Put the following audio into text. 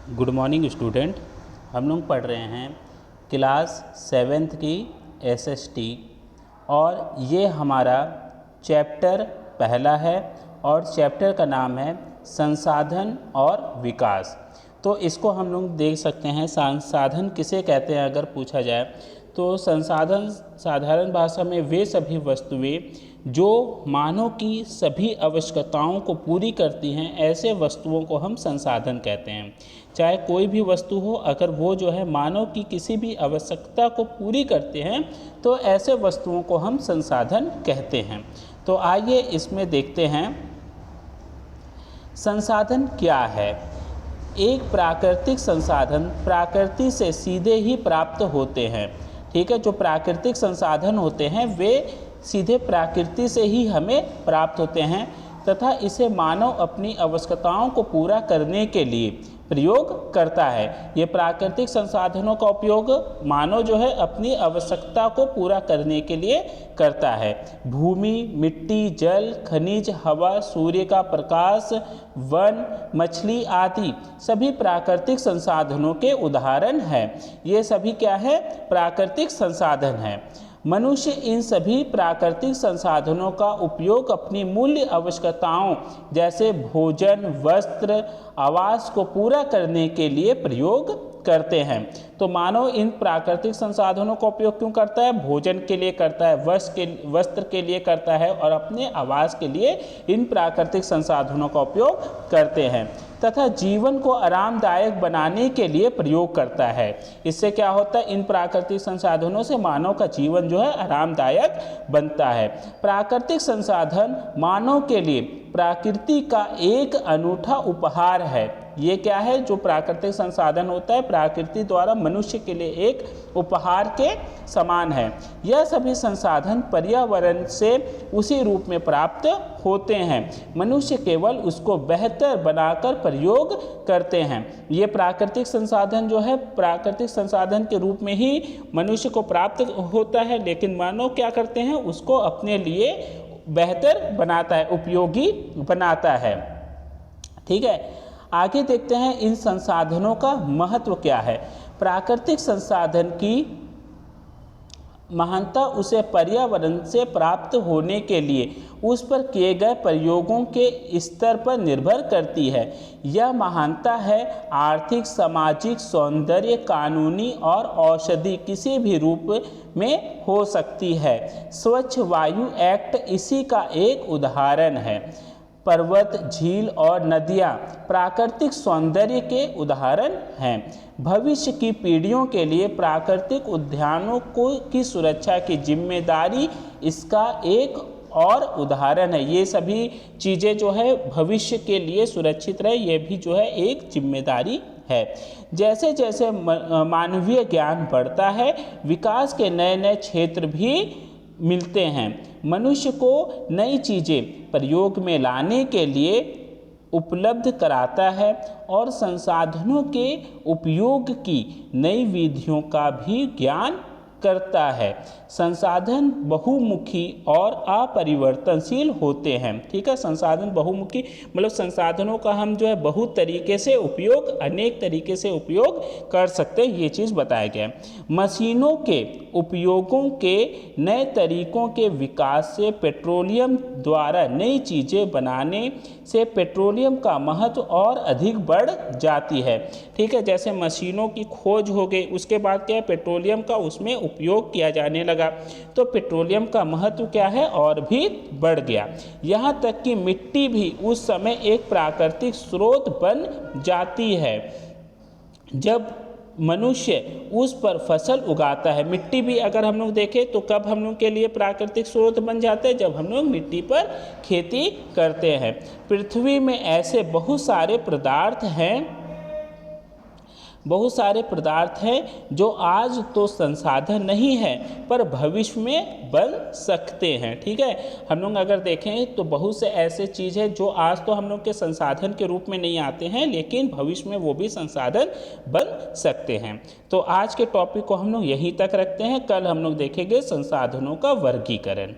Good morning student. हम लोग पढ़ रहे हैं क्लास 7th की एसएसटी और ये हमारा चैप्टर पहला है और चैप्टर का नाम है संसाधन और विकास। तो इसको हम लोग देख सकते हैं संसाधन किसे कहते हैं अगर पूछा जाए तो संसाधन साधारण भाषा में वे सभी वस्तुएं जो मानव की सभी आवश्यकताओं को पूरी करती हैं, ऐसे वस्तुओं को हम संसाधन कहते हैं। चाहे कोई भी वस्तु हो, अगर वो जो है मानव की किसी भी आवश्यकता को पूरी करते हैं तो ऐसे वस्तुओं को हम संसाधन कहते हैं। तो आइए इसमें देखते हैं संसाधन क्या है। एक प्राकृतिक संसाधन प्रकृति से सीधे ही प्राप्त होते हैं। ठीक है, जो प्राकृतिक संसाधन होते हैं वे सीधे प्रकृति से ही हमें प्राप्त होते हैं तथा इसे मानव अपनी आवश्यकताओं को पूरा करने के लिए प्रयोग करता है। ये प्राकृतिक संसाधनों का उपयोग मानव जो है अपनी आवश्यकता को पूरा करने के लिए करता है। भूमि, मिट्टी, जल, खनिज, हवा, सूर्य का प्रकाश, वन, मछली आदि सभी प्राकृतिक संसाधनों के उदाहरण हैं। ये सभी क्या है? प्राकृतिक संसाधन हैं। मनुष्य इन सभी प्राकृतिक संसाधनों का उपयोग अपनी मूल्य आवश्यकताओं जैसे भोजन, वस्त्र, आवास को पूरा करने के लिए प्रयोग करते हैं। तो मानव इन प्राकृतिक संसाधनों का उपयोग क्यों करता है? भोजन के लिए करता है, वस्त्र के लिए करता है और अपने आवास के लिए इन प्राकृतिक संसाधनों का उपयोग करते हैं तथा जीवन को आरामदायक बनाने के लिए प्रयोग करता है। इससे क्या होता है? इन प्राकृतिक संसाधनों से मानव का जीवन जो है आरामदायक बनता है। प्राकृतिक संसाधन मानव के लिए प्रकृति का एक अनूठा उपहार है। ये क्या है? जो प्राकृतिक संसाधन होता है प्रकृति द्वारा मनुष्य के लिए एक उपहार के समान है। यह सभी संसाधन पर्यावरण से उसी रूप में प्राप्त होते हैं, मनुष्य केवल उसको बेहतर बनाकर प्रयोग करते हैं। ये प्राकृतिक संसाधन जो है प्राकृतिक संसाधन के रूप में ही मनुष्य को प्राप्त होता है, लेकिन मानव क्या करते हैं? उसको अपने लिए बेहतर बनाता है, उपयोगी बनाता है। ठीक है, आगे देखते हैं इन संसाधनों का महत्व क्या है। प्राकृतिक संसाधन की महानता उसे पर्यावरण से प्राप्त होने के लिए उस पर किए गए प्रयोगों के स्तर पर निर्भर करती है। यह महानता है आर्थिक, सामाजिक, सौंदर्य, कानूनी और औषधि किसी भी रूप में हो सकती है। स्वच्छ वायु एक्ट इसी का एक उदाहरण है। पर्वत, झील और नदियाँ प्राकृतिक सौंदर्य के उदाहरण हैं। भविष्य की पीढ़ियों के लिए प्राकृतिक उद्यानों की सुरक्षा की जिम्मेदारी इसका एक और उदाहरण है। ये सभी चीज़ें जो है भविष्य के लिए सुरक्षित रहे, ये भी जो है एक जिम्मेदारी है। जैसे जैसे मानवीय ज्ञान बढ़ता है, विकास के नए नए क्षेत्र भी मिलते हैं। मनुष्य को नई चीज़ें प्रयोग में लाने के लिए उपलब्ध कराता है और संसाधनों के उपयोग की नई विधियों का भी ज्ञान करता है। संसाधन बहुमुखी और अपरिवर्तनशील होते हैं। ठीक है, संसाधन बहुमुखी मतलब संसाधनों का हम जो है बहुत तरीके से उपयोग, अनेक तरीके से उपयोग कर सकते हैं, ये चीज़ बताया गया है। मशीनों के उपयोगों के नए तरीकों के विकास से पेट्रोलियम द्वारा नई चीज़ें बनाने से पेट्रोलियम का महत्व और अधिक बढ़ जाती है। ठीक है, जैसे मशीनों की खोज हो गई, उसके बाद क्या है? पेट्रोलियम का उसमें उपयोग किया जाने लगा, तो पेट्रोलियम का महत्व क्या है? और भी बढ़ गया। यहाँ तक कि मिट्टी भी उस समय एक प्राकृतिक स्रोत बन जाती है। जब मनुष्य उस पर फसल उगाता है, मिट्टी भी अगर हम लोग देखें तो कब हम लोग के लिए प्राकृतिक स्रोत बन जाते हैं? जब हम लोग मिट्टी पर खेती करते हैं। पृथ्वी में ऐसे बहुत सारे पदार्थ हैं जो आज तो संसाधन नहीं है पर भविष्य में बन सकते हैं। ठीक है, हम लोग अगर देखें तो बहुत से ऐसे चीज़ है जो आज तो हम लोग के संसाधन के रूप में नहीं आते हैं, लेकिन भविष्य में वो भी संसाधन बन सकते हैं। तो आज के टॉपिक को हम लोग यहीं तक रखते हैं। कल हम लोग देखेंगे संसाधनों का वर्गीकरण।